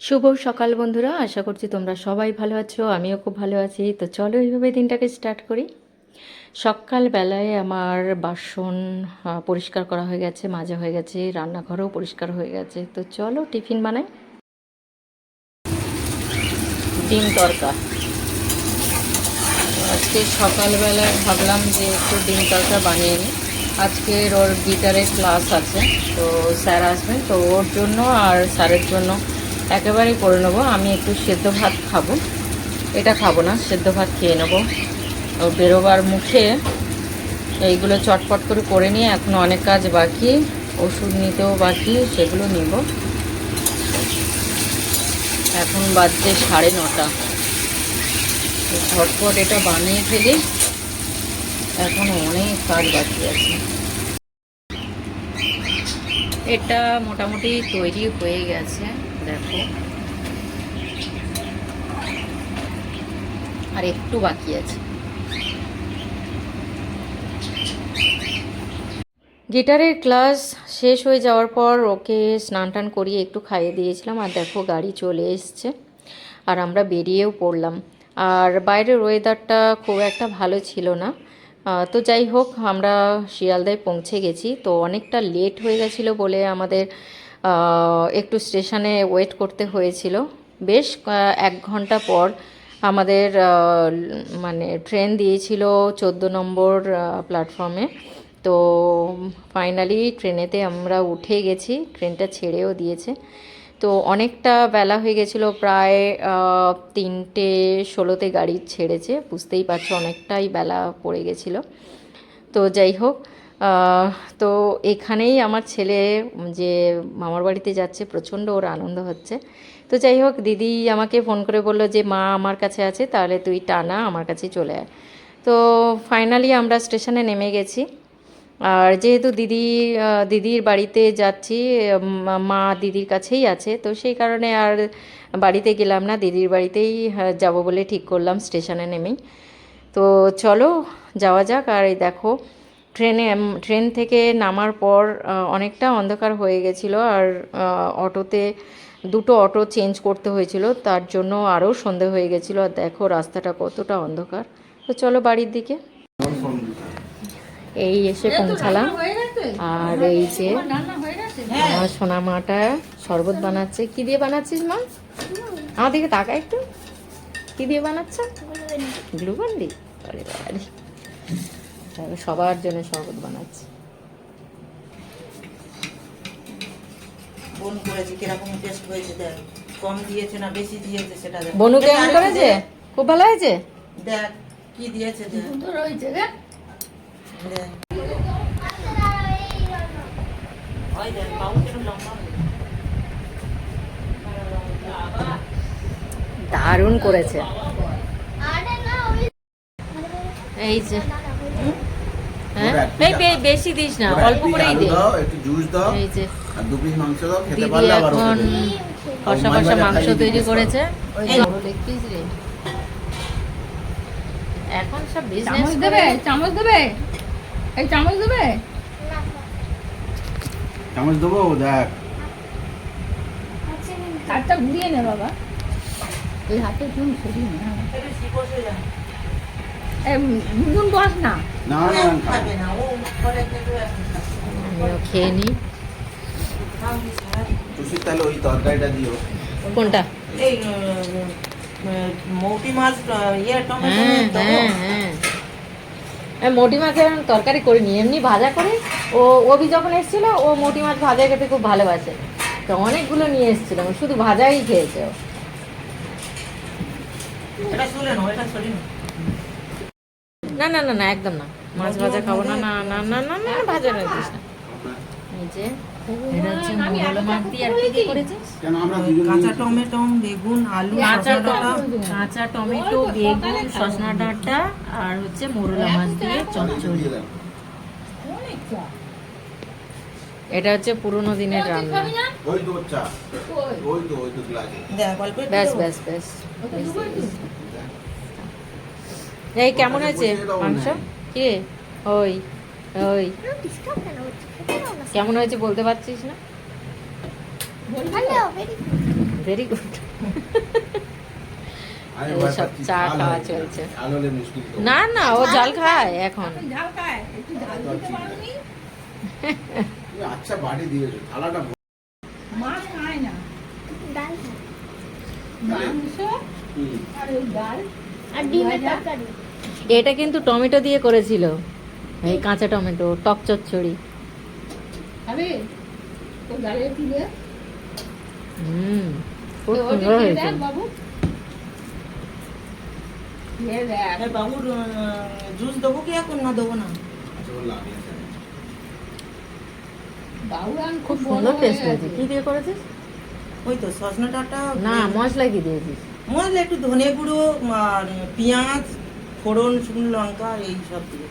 শুভ সকাল বন্ধুরা, আশা করছি তোমরা সবাই ভালো আছো। আমিও খুব ভালো আছি। তো চলো এইভাবে দিনটাকে স্টার্ট করি। সকালবেলায় আমার বাসন পরিষ্কার করা হয়ে গেছে, মাজা হয়ে গেছে, রান্নাঘরও পরিষ্কার হয়ে গেছে। তো চলো টিফিন বানাই। ডিম তড়কা আজকে সকালবেলায় ভাবলাম যে একটু ডিম তড়কা বানিয়ে নিই। আজকের ওর গিটারের ক্লাস আছে, তো স্যার আসবেন, তো ওর জন্য আর স্যারের জন্য একেবারেই করে নেবো। আমি একটু সেদ্ধ ভাত খাবো, এটা খাবো না, সেদ্ধ ভাত খেয়ে নেবো। ও বেরোবার মুখে এইগুলো চটপট করে নিয়ে, এখনও অনেক কাজ বাকি, ওষুধ নিতেও বাকি, সেগুলো নিব। এখন বাজছে 9:30। ঝটপট এটা বানিয়ে ফেলি, এখন অনেক কাজ বাকি আছে। এটা মোটামুটি তৈরি হয়ে গেছে, দেখো, আর একটু বাকি আছে। গিটারের ক্লাস শেষ হয়ে যাওয়ার পর ওকে স্নান টান করিয়ে একটু খাইয়ে দিয়েছিলাম। আর দেখো গাড়ি চলে এসছে, আর আমরা বেরিয়েও পড়লাম। আর বাইরের ওয়েদারটা খুব একটা ভালো ছিল না। তো যাই হোক, আমরা শিয়ালদায় পৌঁছে গেছি। তো অনেকটা লেট হয়ে গেছিলো বলে আমাদের একটু স্টেশনে ওয়েট করতে হয়েছিল। বেশ 1 ঘন্টা পর আমাদের মানে ট্রেন দিয়েছিল 14 নম্বর প্ল্যাটফর্মে। তো ফাইনালি ট্রেনেতে আমরা উঠে গেছি, ট্রেনটা ছেড়েও দিয়েছে। তো অনেকটা বেলা হয়ে গেছিলো, প্রায় 3:16 গাড়ি ছেড়েছে। বুঝতেই পারছো অনেকটাই বেলা পড়ে গেছিলো। তো যাই হোক, তো এখানেই আমার ছেলে যে মামার বাড়িতে যাচ্ছে, প্রচণ্ড ওর আনন্দ হচ্ছে। তো যাই হোক, দিদি আমাকে ফোন করে বললো যে মা আমার কাছে আছে, তাহলে তুই টানা আমার কাছে চলে আয়। তো ফাইনালি আমরা স্টেশনে নেমে গেছি। আর যেহেতু দিদির বাড়িতে যাচ্ছি, মা দিদির কাছেই আছে, তো সেই কারণে আর বাড়িতে গেলাম না, দিদির বাড়িতেই যাব বলে ঠিক করলাম স্টেশনে নেমেই। তো চলো যাওয়া যাক। আর এই দেখো, ট্রেন থেকে নামার পর অনেকটা অন্ধকার হয়ে গেছিলো, আর অটোতে 2টো অটো চেঞ্জ করতে হয়েছিল, তার জন্য আরও সন্ধে হয়ে গেছিলো। আর দেখো রাস্তাটা কতটা অন্ধকার। তো চলো বাড়ির দিকে। এই এসে পৌঁছালাম। আর এই যে আমার সোনা মাটা শরবত বানাচ্ছে। কি দিয়ে বানাচ্ছিস মা? আমার দিকে তাকা একটু। কি দিয়ে বানাচ্ছ? Glucon D. আরে বাবারে, সবার জন্য শরবত বানাচ্ছে। বোন করেছে, কিরকম টেস্ট হয়েছে দেখ। কম দিয়েছে না বেশি দিয়েছে সেটা দেখ। বনু কেমন করেছে? খুব ভালো হয়েছে। দেখ কি দিয়েছে দেখ। সুন্দর হয়েছে রে। দেখ ওই দেখ পাউচের লম্বা দারুণ করেছে। এই যে হ্যাঁ, বেশি দিস না, অল্প করেই দে। একটু জুস দাও, এই যে আর 2 পিস মাংস দাও, খেতে দিদি পারলে আবার এখন ওকে দেবে। কষা কষা মাংস তৈরি করেছে। ওই যে বড় লেগ পিস রে। এখন সব বিজনেস চামচ দেবে, চামচ দেবে, এই চামচ দেবে। চামচ দেবো দেখ। কাঠটা ঘুরিয়ে নে বাবা, এই হাতে চুন সরিয়ে নে। বেশি বসে যায়। এই গুনগুন বস না। না ও না খাবে না, ও পরে খেতে আসবে। আমিও খেয়ে নিই। তুই তাহলে ওই তরকারিটা দিও। কোনটা? এই মৌটি মাছ ইয়ে টমেটো হ্যাঁ দেবো। হ্যাঁ হ্যাঁ, মোটি মাছের তরকারি করিনি, এমনি ভাজা করে। ও অভি যখন এসেছিল, ও মোটি মাছ ভাজা খেতে খুব ভালোবাসে, তো অনেকগুলো নিয়ে এসেছিলাম, শুধু ভাজাই খেয়েছে ও। এটা শুলে না, এটা সরি না। না না না না, একদম না, মাছ ভাজা খাবো না। না না না না না, ভাজা রাখিস না। এই যে এটা হচ্ছে মোরলা মাছ দিয়ে। আর কি দিয়ে করেছিস? কেন আমরা দুজন কাঁচা টমেটো, বেগুন, আলু, শসা ডাঁটা। কাঁচা টমেটো, বেগুন, সজনা ডাঁটা, আর হচ্ছে মোরলা মাছ দিয়ে চচ্চড়ি। এটা হচ্ছে পুরোনো দিনের রান্না। ওই তো চা, ওই তো গ্লাসে। দেখ অল্প একটু ব্যাস দেবো। ব্যাস ব্যাস। এই কেমন হয়েছে মাংস? কি ওই ওই কেমন হয়েছে বলতে পারছিস না? Very good. আমি এই ভয় সব পাচ্ছি, চা ঝাল খাওয়া হয়ে যাবে। চলছে। ঝাল হলে মুশকিল তো। না না, ও জল খায় এখন। এখন ঝাল খায়, একটু ঝাল দিতে পারোনি? তুমি আচ্ছা বাড়ি দিয়েছো, থালাটা মাছ খায় না, ডাল খায়। মাংস হুম। আর ওই ডাল আর ডিমের ভাজা। তরকারি। এটা কিন্তু টমেটো দিয়ে করেছিল, এই কাঁচা টমেটো, টক চচ্চড়ি। খাবে তো ডালে দিলে খুব তো ওটা সুন্দর খেয়ে হয়েছে। দেখ বাবু, খেয়ে দেখ। এই বাবুর জুস দেবো কি এখন না দেবো না? আচ্ছা বললাম আমি একটা। বাবু এখন খুব খুব সুন্দর বড় টেস্ট হয়ে হয়েছে। গেছে। কি দিয়ে করেছিস? ওই তো সজনা ডাঁটা, না, মশলা কি দিয়েছিস? মশলা একটু ধনে গুঁড়ো আর পেঁয়াজ, ফোড়ন, শুকনো লঙ্কা এই সব দিয়ে।